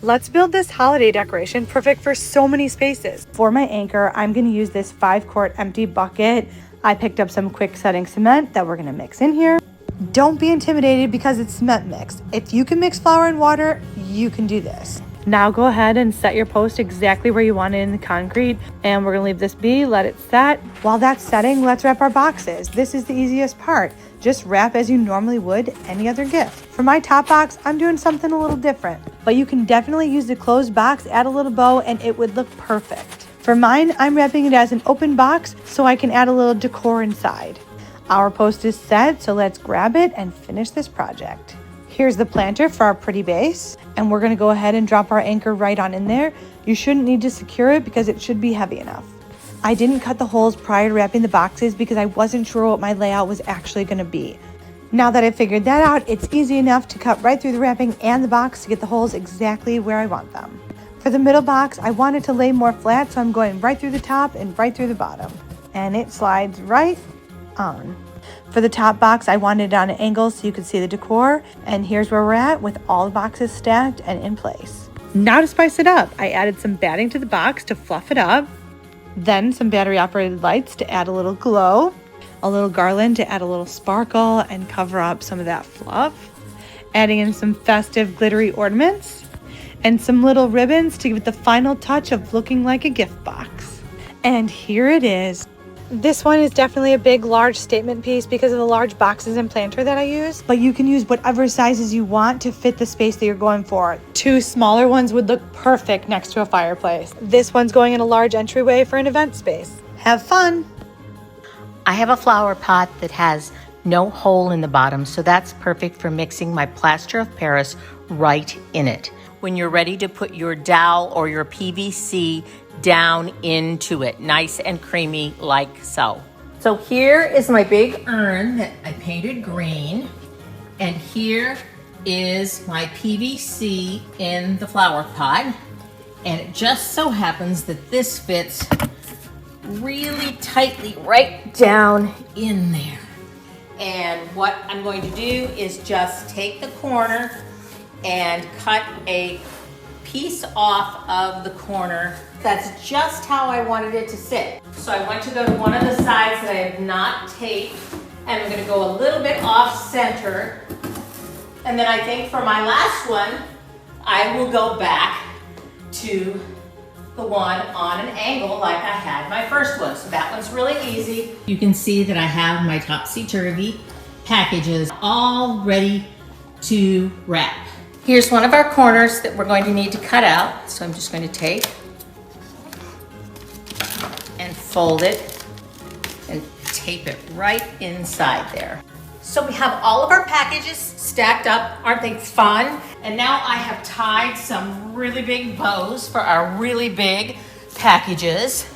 Let's build this holiday decoration perfect for so many spaces. For my anchor, I'm gonna use this 5-quart empty bucket. I picked up some quick setting cement that we're gonna mix in here. Don't be intimidated because it's cement mix. If you can mix flour and water, you can do this. Now go ahead and set your post exactly where you want it in the concrete, and we're gonna leave this be, let it set. While that's setting, let's wrap our boxes. This is the easiest part. Just wrap as you normally would any other gift. For my top box, I'm doing something a little different, but you can definitely use the closed box, add a little bow, and it would look perfect. For mine, I'm wrapping it as an open box so I can add a little decor inside. Our post is set, so let's grab it and finish this project. Here's the planter for our pretty base, and we're gonna go ahead and drop our anchor right on in there. You shouldn't need to secure it because it should be heavy enough. I didn't cut the holes prior to wrapping the boxes because I wasn't sure what my layout was actually gonna be. Now that I figured that out, it's easy enough to cut right through the wrapping and the box to get the holes exactly where I want them. For the middle box, I wanted to lay more flat, so I'm going right through the top and right through the bottom. And it slides right on. For the top box, I wanted it on an angle so you could see the decor, and here's where we're at with all the boxes stacked and in place. Now to spice it up, I added some batting to the box to fluff it up, then some battery operated lights to add a little glow, a little garland to add a little sparkle and cover up some of that fluff, adding in some festive glittery ornaments, and some little ribbons to give it the final touch of looking like a gift box. And here it is. This one is definitely a big, large statement piece because of the large boxes and planter that I use, but you can use whatever sizes you want to fit the space that you're going for. 2 smaller ones would look perfect next to a fireplace. This one's going in a large entryway for an event space. Have fun! I have a flower pot that has no hole in the bottom, so that's perfect for mixing my plaster of Paris right in it. When you're ready to put your dowel or your PVC down into it, nice and creamy like so. So here is my big urn that I painted green, and here is my PVC in the flower pot, and it just so happens that this fits really tightly right down in there. And what I'm going to do is just take the corner and cut a piece off of the corner. That's just how I wanted it to sit. So I want to go to one of the sides that I have not taped, and I'm gonna go a little bit off center. And then I think for my last one, I will go back to the one on an angle like I had my first one. So that one's really easy. You can see that I have my topsy-turvy packages all ready to wrap. Here's one of our corners that we're going to need to cut out. So I'm just going to take and fold it and tape it right inside there. So we have all of our packages stacked up. Aren't they fun? And now I have tied some really big bows for our really big packages.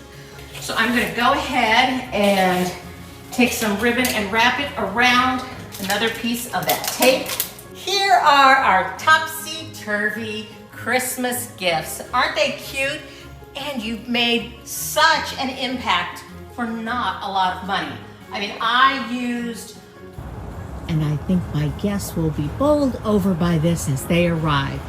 So I'm gonna go ahead and take some ribbon and wrap it around another piece of that tape. Here are our topsy-turvy Christmas gifts. Aren't they cute? And you've made such an impact for not a lot of money. I mean, I used, and I think my guests will be bowled over by this as they arrive.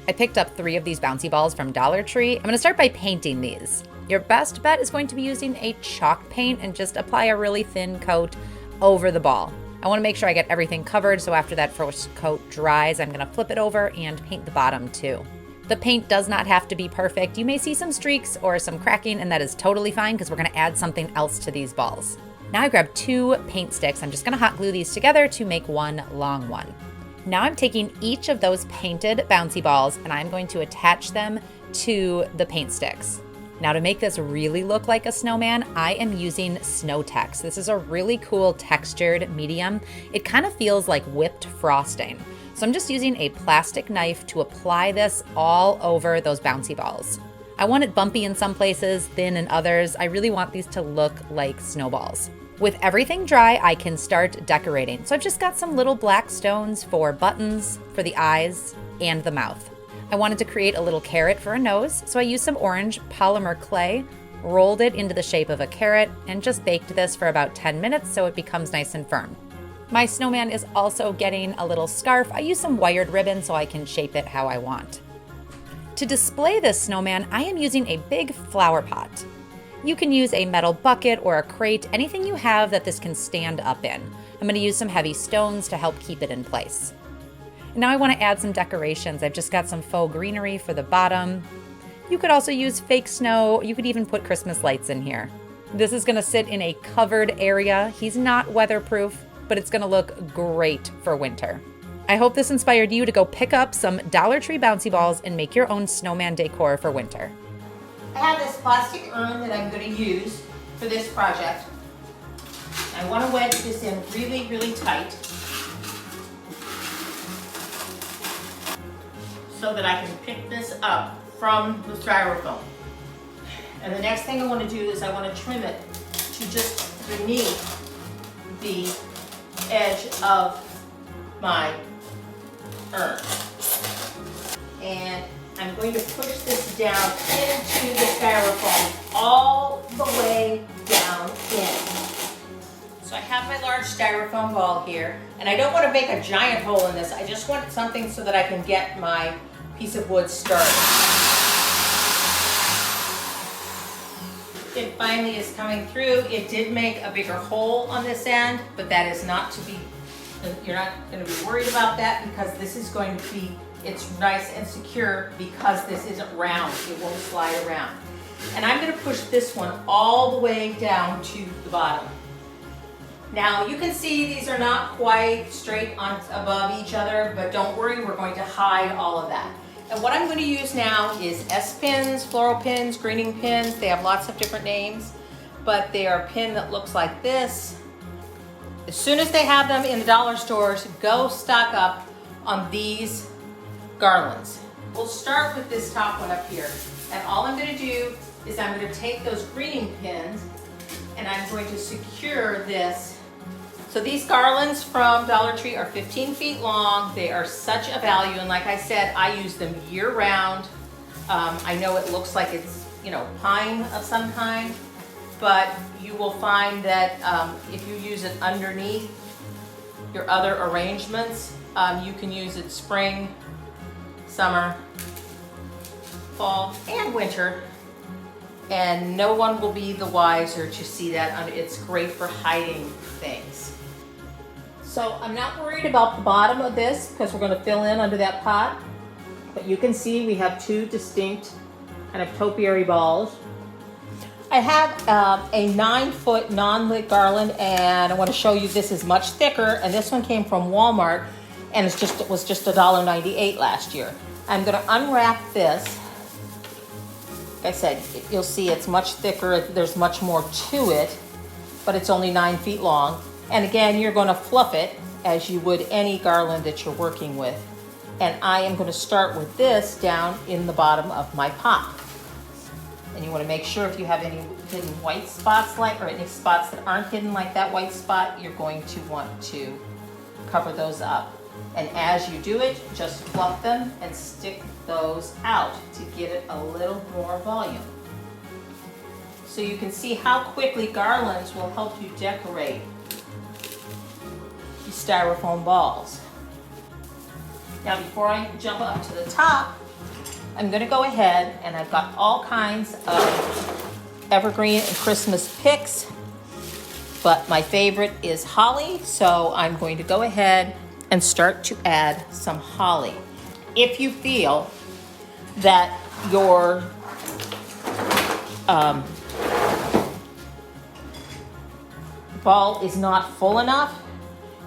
I picked up 3 of these bouncy balls from Dollar Tree. I'm gonna start by painting these. Your best bet is going to be using a chalk paint and just apply a really thin coat over the ball. I wanna make sure I get everything covered, so after that first coat dries, I'm gonna flip it over and paint the bottom too. The paint does not have to be perfect. You may see some streaks or some cracking, and that is totally fine because we're gonna add something else to these balls. Now I grabbed 2 paint sticks. I'm just gonna hot glue these together to make one long one. Now I'm taking each of those painted bouncy balls and I'm going to attach them to the paint sticks. Now to make this really look like a snowman, I am using Snow-Tex. This is a really cool textured medium. It kind of feels like whipped frosting. So I'm just using a plastic knife to apply this all over those bouncy balls. I want it bumpy in some places, thin in others. I really want these to look like snowballs. With everything dry, I can start decorating. So I've just got some little black stones for buttons, for the eyes, and the mouth. I wanted to create a little carrot for a nose, so I used some orange polymer clay, rolled it into the shape of a carrot, and just baked this for about 10 minutes so it becomes nice and firm. My snowman is also getting a little scarf. I used some wired ribbon so I can shape it how I want. To display this snowman, I am using a big flower pot. You can use a metal bucket or a crate, anything you have that this can stand up in. I'm going to use some heavy stones to help keep it in place. Now I want to add some decorations. I've just got some faux greenery for the bottom. You could also use fake snow. You could even put Christmas lights in here. This is going to sit in a covered area. He's not weatherproof, but it's going to look great for winter. I hope this inspired you to go pick up some Dollar Tree bouncy balls and make your own snowman decor for winter. I have this plastic urn that I'm going to use for this project. I want to wedge this in really, really tight so that I can pick this up from the styrofoam. And the next thing I want to do is I want to trim it to just beneath the edge of my urn. And I'm going to push this down into the styrofoam all the way down in. So I have my large styrofoam ball here, and I don't want to make a giant hole in this. I just want something so that I can get my piece of wood started. It finally is coming through. It did make a bigger hole on this end, but that is not to be, you're not going to be worried about that because this is going to be, it's nice and secure because this isn't round. It won't slide around. And I'm going to push this one all the way down to the bottom. Now you can see these are not quite straight on above each other, but don't worry, we're going to hide all of that. And what I'm going to use now is S-pins, floral pins, greening pins. They have lots of different names, but they are a pin that looks like this. As soon as they have them in the dollar stores, go stock up on these garlands. We'll start with this top one up here. And all I'm going to do is I'm going to take those greening pins and I'm going to secure this. So these garlands from Dollar Tree are 15 feet long. They are such a value, and like I said, I use them year-round. I know it looks like it's, you know, pine of some kind, but you will find that if you use it underneath your other arrangements, you can use it spring, summer, fall, and winter, and no one will be the wiser to see that. It's great for hiding things. So I'm not worried about the bottom of this because we're going to fill in under that pot. But you can see we have two distinct kind of topiary balls. I have a 9-foot non-lit garland, and I want to show you this is much thicker. And this one came from Walmart, and it was just $1.98 last year. I'm going to unwrap this. Like I said, you'll see it's much thicker. There's much more to it, but it's only 9 feet long. And again, you're going to fluff it as you would any garland that you're working with. And I am going to start with this down in the bottom of my pot. And you want to make sure if you have any hidden white spots or any spots that aren't hidden like that white spot, you're going to want to cover those up. And as you do it, just fluff them and stick those out to give it a little more volume. So you can see how quickly garlands will help you decorate styrofoam balls. Now before I jump up to the top, I'm going to go ahead and I've got all kinds of evergreen and Christmas picks, but my favorite is holly, so I'm going to go ahead and start to add some holly. If you feel that your ball is not full enough,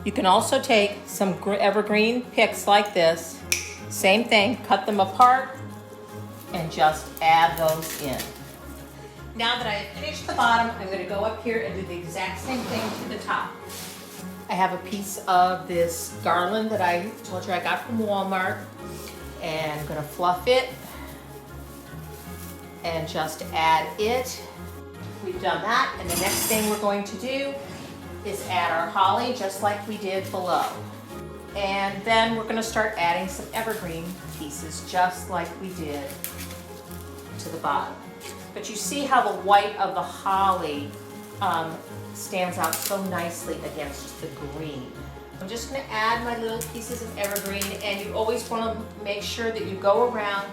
you can also take some evergreen picks like this, same thing, cut them apart and just add those in. Now that I have finished the bottom, I'm going to go up here and do the exact same thing to the top. I have a piece of this garland that I told you I got from Walmart, and I'm going to fluff it and just add it. We've done that, and the next thing we're going to do is add our holly just like we did below. And then we're going to start adding some evergreen pieces just like we did to the bottom. But you see how the white of the holly stands out so nicely against the green. I'm just going to add my little pieces of evergreen, and you always want to make sure that you go around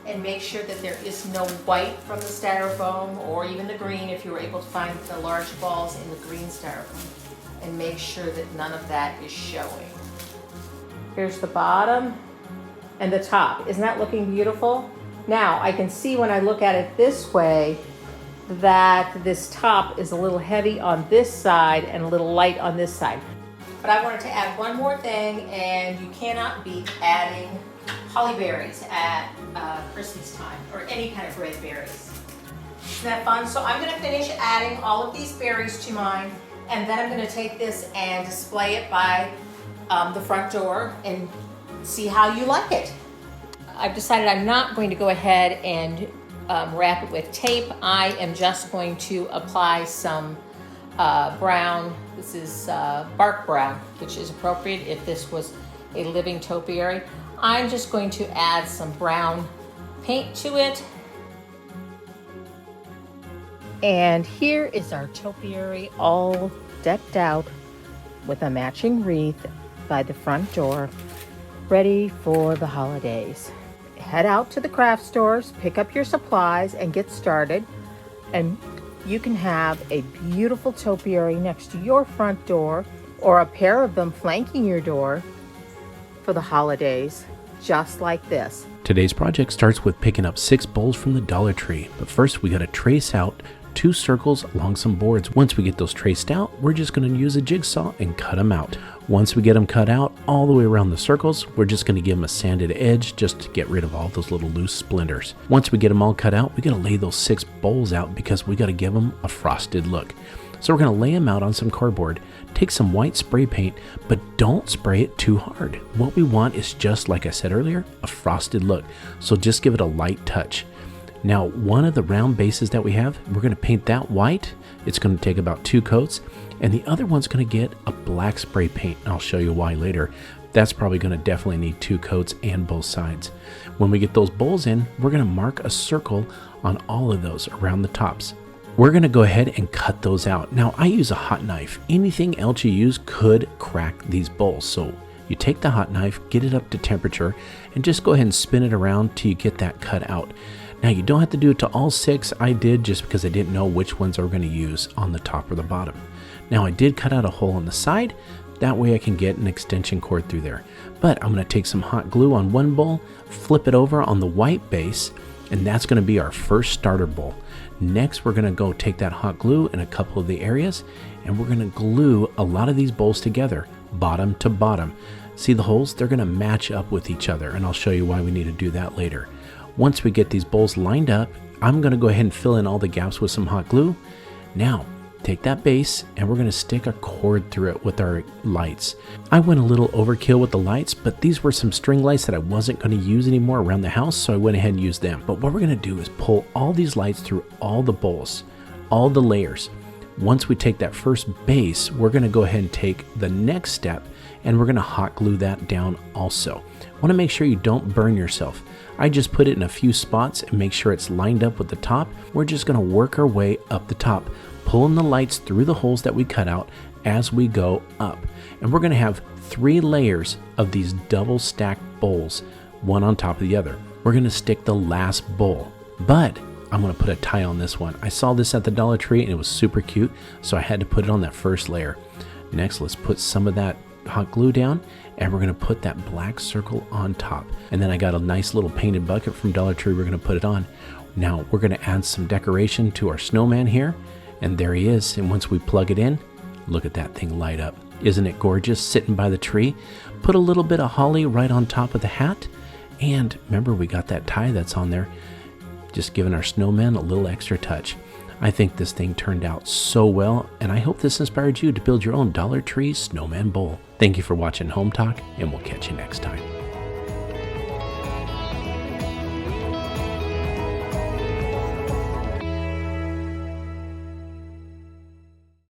and make sure that there is no white from the styrofoam or even the green if you were able to find the large balls in the green styrofoam. And make sure that none of that is showing. Here's the bottom and the top. Isn't that looking beautiful? Now I can see when I look at it this way that this top is a little heavy on this side and a little light on this side. But I wanted to add one more thing, and you cannot beat adding holly berries at Christmas time, or any kind of red berries. Isn't that fun? So I'm gonna finish adding all of these berries to mine, and then I'm gonna take this and display it by the front door and see how you like it. I've decided I'm not going to go ahead and wrap it with tape. I am just going to apply some brown. This is bark brown, which is appropriate if this was a living topiary. I'm just going to add some brown paint to it. And here is our topiary all decked out with a matching wreath by the front door, ready for the holidays. Head out to the craft stores, pick up your supplies, and get started. And you can have a beautiful topiary next to your front door, or a pair of them flanking your door for the holidays, just like this. Today's project starts with picking up 6 bowls from the Dollar Tree, but first we got to trace out 2 circles along some boards. Once we get those traced out, we're just going to use a jigsaw and cut them out. Once we get them cut out all the way around the circles, we're just going to give them a sanded edge just to get rid of all those little loose splinters. Once we get them all cut out, we got to lay those 6 bowls out because we got to give them a frosted look. So we're going to lay them out on some cardboard, take some white spray paint, but don't spray it too hard. What we want is, just like I said earlier, a frosted look. So just give it a light touch. Now, one of the round bases that we have, we're going to paint that white. It's going to take about 2 coats, and the other one's going to get a black spray paint. I'll show you why later. That's probably going to definitely need 2 coats and both sides. When we get those bowls in, we're going to mark a circle on all of those around the tops. We're going to go ahead and cut those out. Now, I use a hot knife. Anything else you use could crack these bowls. So you take the hot knife, get it up to temperature, and just go ahead and spin it around till you get that cut out. Now, you don't have to do it to all 6. I did just because I didn't know which ones I were going to use on the top or the bottom. Now, I did cut out a hole on the side. That way I can get an extension cord through there. But I'm going to take some hot glue on one bowl, flip it over on the white base, and that's going to be our first starter bowl. Next, we're going to go take that hot glue in a couple of the areas, and we're going to glue a lot of these bowls together, bottom to bottom. See the holes? They're going to match up with each other, and I'll show you why we need to do that later. Once we get these bowls lined up, I'm going to go ahead and fill in all the gaps with some hot glue. Now, take that base and we're going to stick a cord through it with our lights. I went a little overkill with the lights, but these were some string lights that I wasn't going to use anymore around the house, so I went ahead and used them. But what we're going to do is pull all these lights through all the bowls, all the layers. Once we take that first base, we're going to go ahead and take the next step and we're going to hot glue that down also. Want to make sure you don't burn yourself. I just put it in a few spots and make sure it's lined up with the top. We're just going to work our way up the top, pulling the lights through the holes that we cut out as we go up. And we're going to have 3 layers of these double stacked bowls, one on top of the other. We're going to stick the last bowl, but I'm going to put a tie on this one. I saw this at the Dollar Tree and it was super cute, so I had to put it on that first layer. Next, let's put some of that hot glue down, and we're going to put that black circle on top. And then I got a nice little painted bucket from Dollar Tree. We're going to put it on. Now we're going to add some decoration to our snowman here, and there he is. And once we plug it in, look at that thing light up. Isn't it gorgeous sitting by the tree? Put a little bit of holly right on top of the hat, and remember, we got that tie that's on there, just giving our snowman a little extra touch. I think this thing turned out so well, and I hope this inspired you to build your own Dollar Tree snowman bowl. Thank you for watching Home Talk, and we'll catch you next time.